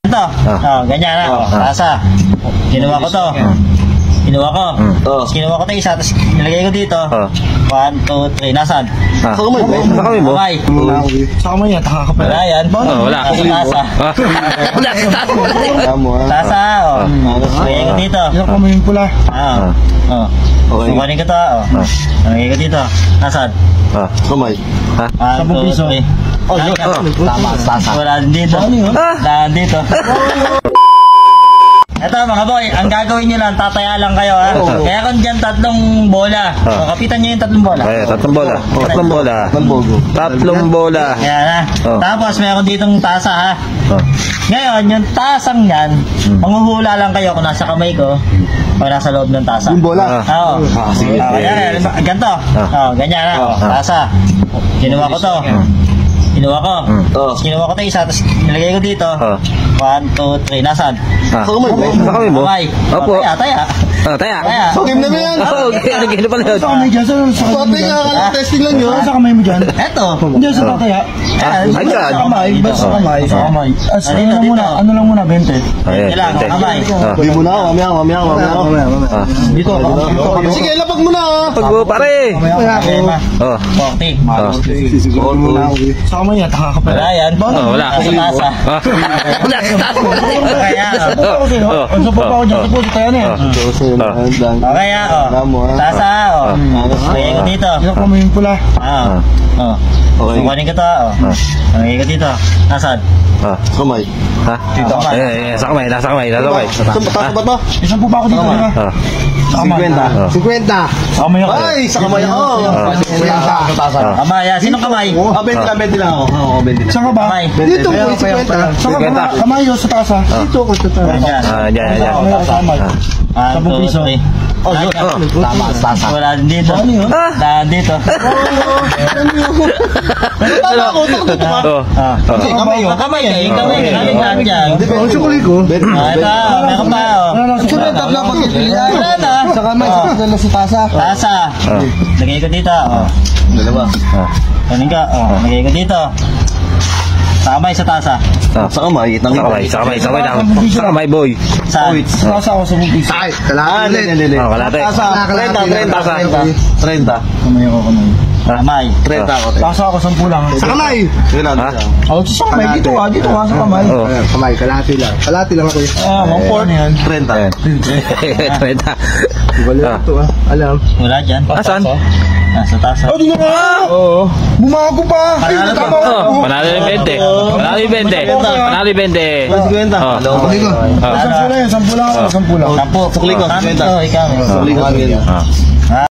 Ito. Ganyan na. Tasa. Kinuha ko to. Kinuha ko. Kinuha ko to isa, tapos nilagay ko dito. 1, 2, 3. Nasaan? Sa kamay mo? Sa kamay mo? Sa kamay yan, takakapal. Wala yan. Wala. Tasa. Tasa. Nilagay ko dito. Sa kamay yung pula. Kukunin ko to. Nilagay ko dito. Nasaan? Kamay. 10 piso. Tama, tasa. Wala dito. Wala dito. Ito mga boy, ang gagawin nyo lang, tataya lang kayo ha. Kaya kung dyan 3 bola, kapitan nyo yung 3 bola. Ay, 3 bola. 3 bola. 3 bola. Yan ha. Tapos meron ditong tasa ha. Ngayon, yung tasang yan, manghuhula lang kayo kung nasa kamay ko o nasa loob ng tasa. Yung bola? Oo. Sige. Ganito. Ganyan ha. Tasa. Kinuha ko to. Kinuha ko. Kinuha ko to isa, tapos nilagay ko dito. 1, 2, 3. Nasaan? Sa kamay mo? Sa kamay mo? Opo. Taya. Taya. So, game na yan. Gino pala yun. Sa kamay dyan, sa Tatay ka, testing lang yun. sa kamay mo dyan. Eto. Hindi sa tataya. Sa kamay, basta sa kamay. Sa kamay. Ano lang muna, 20. Ayan, Kailangan, kamay. Hindi mo na, mamaya. Dito, sige, lapag mo na. Lapag mo, pare. 40. Sisiguro mo na. Sa kamay yan, takakapal. Wala yan. Wala. Nasa tasa. Wala. Kaya, Ang sapo pa ako dyan, sapo sa tayo na yan. kaya, tasa, lagay ko dito. Sa kamay yung pula. Kukunin ko to, lagay ko dito. Nasaan? Kamay. Ha? Dito. Sa kamay, nasa kamay. Saan ba to? Isang po pa ako dito, di ba? Sa kamay. 50. Sa kamay ako. Ay, sa kamay ako. Kamay, sinong kamay? 20 lang ako. 20 Saan ka ba? Kamay. Dito po, 50. Saan ka ba? Kamay yun sa tasa. Dito ko sa tasa. Yan. Kamay ako sa kamay. 10 piso. Tama, tasa. Wala dito. Wala dito. Tama ako, Kamay. Kamay lahat dyan. Ang sukuli ko. Ito, meron pa. Wala na. Sa kamay, sa tasa. Tasa. Lagay ko dito. Dalawa. Kunin ka. Lagay ko dito. Kamay sa tasa. Sa kamay. Sa kamay, boy. Saan? Tasa ako sa bumpis. Ay, kalahati. Kalahati. 30. Kamay ako kamay. Kamay. 30 ako. Tasa ako 10 lang. Sa kamay. Ako sa kamay, dito ka sa kamay. Kamay, kalahati lang. Kalahati lang ako. 1/4 yan. 30. Wala ito alam. Wala dyan. Asan? Nasa tasa. Di na nga! Oo. Bumago pa! Ay, tama ako! Panalo yung 20. Panalo yung 20. 50. Sampu lang yan, 10 lang ako, 10 lang. 10. Sukli ko. Ikaw. Sukli ko.